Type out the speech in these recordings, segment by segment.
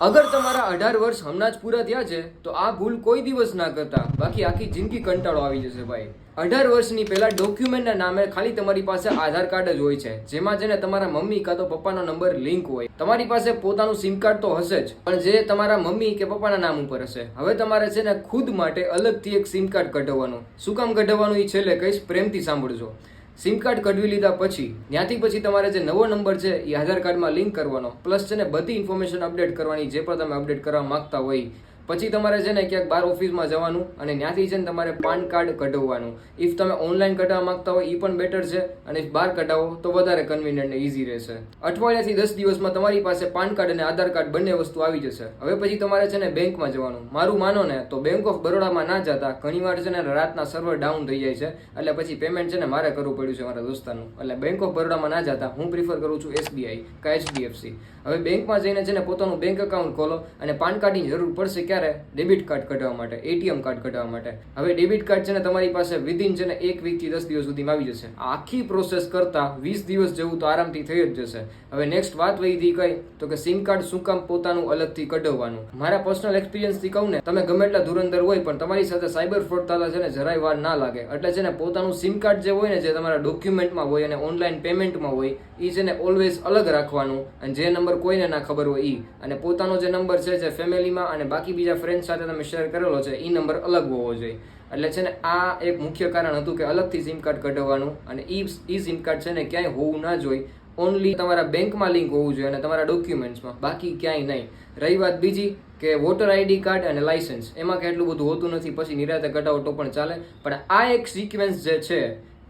અગર તમારા 18 વર્ષ હમણાં જ પૂરા થયા છે તો આ ભૂલ કોઈ દિવસ ના કરતા, બાકી આખી જિંદગી કંટાળો આવી જશે ભાઈ. 18 વર્ષની પહેલા ડોક્યુમેન્ટના નામે ખાલી તમારી પાસે આધાર કાર્ડ જ હોય છે, જેમાં છે ને તમારા મમ્મી કાં તો પપ્પાનો નંબર લિંક હોય. તમારી પાસે પોતાનું સિમ કાર્ડ તો હશે જ, પણ જે તમારા મમ્મી કે પપ્પાના નામ ઉપર હશે. હવે તમારે છે ને ખુદ માટે અલગથી એક સિમ કાર્ડ કઢાવવાનું. શું કામ કઢાવવાનું એ છેલ્લે કહીશ, પ્રેમથી સાંભળજો. સિમ કાર્ડ કઢવી લીધા પછી ત્યાંથી પછી તમારે જે નવો નંબર છે એ આધાર કાર્ડમાં લિંક કરવાનો, પ્લસ છે ને બધી ઇન્ફોર્મેશન અપડેટ કરવાની જે પણ તમે અપડેટ કરવા માંગતા હોય. પછી તમારે છે ને ક્યાંક બાર ઓફિસમાં જવાનું અને ત્યાંથી છે ને તમારે પાન કાર્ડ કઢાવવાનું. ઇફ તમે ઓનલાઈન કઢાવવા માંગતા હોય એ પણ બેટર છે, અને ઇફ બહાર કઢાવો તો વધારે કન્વિનિયન્ટ ને ઇઝી રહેશે. અઠવાડિયાથી 10 દિવસમાં તમારી પાસે પાન કાર્ડ અને આધાર કાર્ડ બંને વસ્તુ આવી જશે. હવે પછી તમારે છે ને બેંકમાં જવાનું. મારું માનો ને તો બેંક ઓફ બરોડામાં ના જતા, ઘણીવાર છે ને રાતના સર્વર ડાઉન થઈ જાય છે, એટલે પછી પેમેન્ટ છે ને મારે કરવું પડ્યું છે મારા દોસ્તાનું. એટલે બેંક ઓફ બરોડામાં ના જતા હું પ્રિફર કરું છું SBI કે HDFC. હવે બેંકમાં જઈને છે ને પોતાનું બેંક એકાઉન્ટ ખોલો, અને પાન કાર્ડની જરૂર પડશે ક્યારે? ડેબિટ કાર્ડ કઢાવવા માટે, ATM કાર્ડ કઢાવવા માટે. હવે ડેબિટ કાર્ડ છે ને તમારી પાસે વિધિન છે ને 1 વીક થી 10 દિવસ સુધીમાં આવી જશે. આખી પ્રોસેસ કરતા 20 દિવસ જેવું તો આરામથી થઈ જ જશે. હવે નેક્સ્ટ વાત વધી કઈ તો કે સિમ કાર્ડ શું કામ પોતાનું અલગથી કઢાવવાનું. મારા પર્સનલ એક્સપિરિયન્સ થી કહું ને, તમે ગમે એટલા ધુરંધર હોય પણ તમારી સાથે સાયબર ફ્રોડ થતા છે ને જરાય વાર ના લાગે. એટલે છે ને પોતાનું સિમ કાર્ડ જે હોય ને, જે તમારા ડોક્યુમેન્ટમાં હોય અને ઓનલાઈન પેમેન્ટમાં હોય, એ છે ને ઓલવેઝ અલગ રાખવાનું. અને જે નંબર કોઈને ના ખબર હોય ઈ, અને પોતાનો જે નંબર છે જે ફેમિલીમાં અને બાકી બીજા ફ્રેન્ડ સાથે તમે શેર કરેલો છે એ નંબર અલગ હોવો જોઈએ. એટલે છે ને આ એક મુખ્ય કારણ હતું કે અલગથી સિમ કાર્ડ કઢાવવાનું. અને ઈ સિમ કાર્ડ છે ને ક્યાંય હોવું ના જોઈએ. ઓનલી તમારા બેંકમાં લિંક હોવું જોઈએ અને તમારા ડોક્યુમેન્ટ્સમાં, બાકી ક્યાંય નહીં. રહી વાત બીજી કે વોટર ID કાર્ડ અને લાયસન્સ, એમાં કે એટલું બધું હોતું નથી, પછી નિરાતે કઢાવો તો પણ ચાલે. પણ આ એક સિક્વન્સ જે છે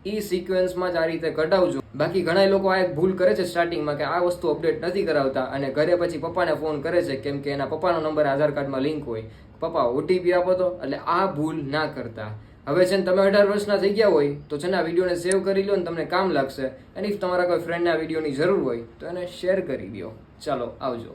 એ સિક્વન્સમાં જ આ રીતે કઢાવજો. બાકી ઘણા લોકો આ એક ભૂલ કરે છે સ્ટાર્ટિંગમાં કે આ વસ્તુ અપડેટ નથી કરાવતા, અને ઘરે પછી પપ્પાને ફોન કરે છે કેમ કે એના પપ્પાનો નંબર આધાર કાર્ડમાં લિંક હોય. પપ્પા OTP આપો તો. એટલે આ ભૂલ ના કરતા. હવે છે ને તમે 18 વર્ષના થઈ ગયા હોય તો છે ને આ વિડીયોને સેવ કરી લો ને તમને કામ લાગશે. અને ઇફ તમારા કોઈ ફ્રેન્ડને આ વિડીયોની જરૂર હોય તો એને શેર કરી દો. ચાલો આવજો.